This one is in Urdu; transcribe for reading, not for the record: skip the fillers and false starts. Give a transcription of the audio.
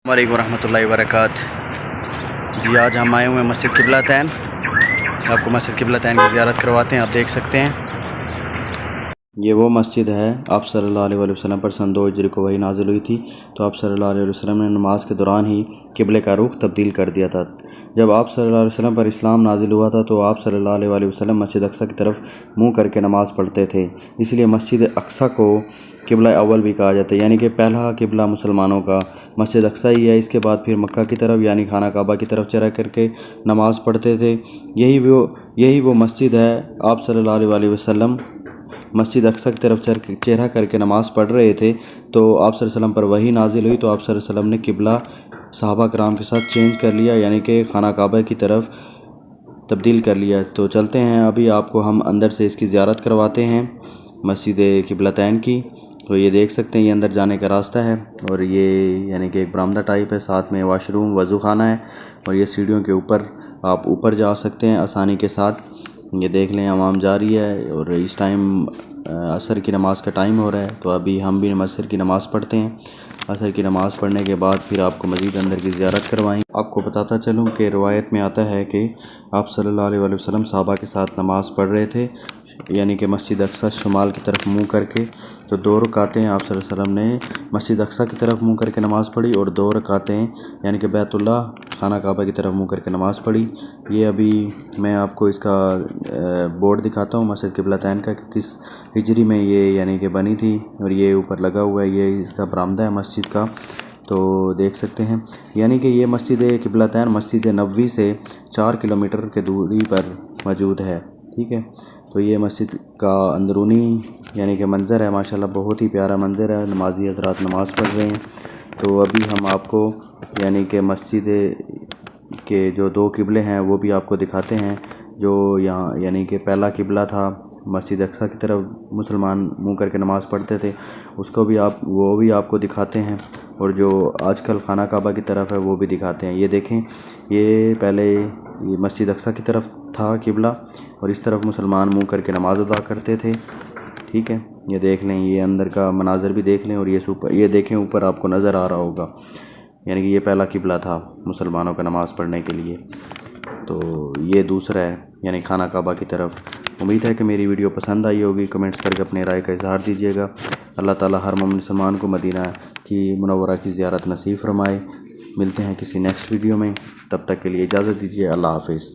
وعلیکم ورحمۃ اللہ وبرکاتہ۔ جی آج ہم آئے ہوئے ہیں مسجد قبلہ تین۔ آپ کو مسجد قبلہ تین کی زیارت کرواتے ہیں، آپ دیکھ سکتے ہیں یہ وہ مسجد ہے۔ آپ صلی اللہ علیہ وسلم پر سن 2 ہجری کو وحی نازل ہوئی تھی، تو آپ صلی اللہ علیہ وسلم نے نماز کے دوران ہی قبلے کا رخ تبدیل کر دیا تھا۔ جب آپ صلی اللہ علیہ وسلم پر اسلام نازل ہوا تھا تو آپ صلی اللہ علیہ وسلم مسجد اقصی کی طرف منہ کر کے نماز پڑھتے تھے، اس لیے مسجد اقصی کو قبلہ اول بھی کہا جاتا ہے، یعنی کہ پہلا قبلہ مسلمانوں کا مسجد اقصی ہی ہے۔ اس کے بعد پھر مکہ کی طرف یعنی خانہ کعبہ کی طرف چرہ کر کے نماز پڑھتے تھے۔ یہی وہ مسجد ہے۔ آپ صلی اللہ علیہ وسلم مسجد اقصی کی طرف چہرہ کر کے نماز پڑھ رہے تھے، تو آپ صلی اللہ علیہ وسلم پر وحی نازل ہوئی، تو آپ صلی اللہ علیہ وسلم نے قبلہ صحابہ کرام کے ساتھ چینج کر لیا، یعنی کہ خانہ کعبہ کی طرف تبدیل کر لیا۔ تو چلتے ہیں، ابھی آپ کو ہم اندر سے اس کی زیارت کرواتے ہیں مسجد قبلہ تین کی۔ تو یہ دیکھ سکتے ہیں، یہ اندر جانے کا راستہ ہے، اور یہ یعنی کہ ایک برآمدہ ٹائپ ہے، ساتھ میں واش روم وضو خانہ ہے، اور یہ سیڑھیوں کے اوپر آپ اوپر جا سکتے ہیں آسانی کے ساتھ۔ یہ دیکھ لیں عوام جا رہی ہے، اور اس ٹائم عصر کی نماز کا ٹائم ہو رہا ہے، تو ابھی ہم بھی عصر کی نماز پڑھتے ہیں۔ عصر کی نماز پڑھنے کے بعد پھر آپ کو مزید اندر کی زیارت کروائیں۔ آپ کو بتاتا چلوں کہ روایت میں آتا ہے کہ آپ صلی اللہ علیہ وسلم صحابہ کے ساتھ نماز پڑھ رہے تھے، یعنی کہ مسجد اقصی شمال کی طرف منہ کر کے، تو 2 رکعتیں آپ صلی اللہ علیہ وسلم نے مسجد اقصی کی طرف منہ کر کے نماز پڑھی، اور 2 رکعتیں یعنی کہ بیت اللہ خانہ کعبہ کی طرف منہ کر کے نماز پڑھی۔ یہ ابھی میں آپ کو اس کا بورڈ دکھاتا ہوں مسجد قبلہ تین کا، کہ کس ہجری میں یہ یعنی کہ بنی تھی، اور یہ اوپر لگا ہوا ہے، یہ اس کا برآمدہ ہے مسجد کا، تو دیکھ سکتے ہیں۔ یعنی کہ یہ مسجد قبلہ تین مسجد نبوی سے 4 کلومیٹر کے دوری پر موجود ہے، ٹھیک ہے۔ تو یہ مسجد کا اندرونی یعنی کہ منظر ہے، ماشاءاللہ بہت ہی پیارا منظر ہے، نمازی حضرات نماز پڑھ رہے ہیں۔ تو ابھی ہم آپ کو یعنی کہ مسجد کے جو 2 قبلے ہیں وہ بھی آپ کو دکھاتے ہیں، جو یہاں یعنی کہ پہلا قبلہ تھا مسجد اقصی کی طرف مسلمان منہ کر کے نماز پڑھتے تھے، وہ بھی آپ کو دکھاتے ہیں، اور جو آج کل خانہ کعبہ کی طرف ہے وہ بھی دکھاتے ہیں۔ یہ دیکھیں، یہ پہلے یہ مسجد اقصی کی طرف تھا قبلہ، اور اس طرف مسلمان منہ کر کے نماز ادا کرتے تھے، ٹھیک ہے۔ یہ دیکھ لیں، یہ اندر کا مناظر بھی دیکھ لیں، اور یہ دیکھیں اوپر آپ کو نظر آ رہا ہوگا، یعنی کہ یہ پہلا قبلہ تھا مسلمانوں کا نماز پڑھنے کے لیے، تو یہ دوسرا ہے یعنی خانہ کعبہ کی طرف۔ امید ہے کہ میری ویڈیو پسند آئی ہوگی، کمنٹس کر کے اپنے رائے کا اظہار دیجیے گا۔ اللہ تعالی ہر مومن مسلمان کو مدینہ کی منورہ کی زیارت نصیب فرمائے۔ ملتے ہیں کسی نیکسٹ ویڈیو میں، تب تک کے لیے اجازت دیجیے، اللہ حافظ۔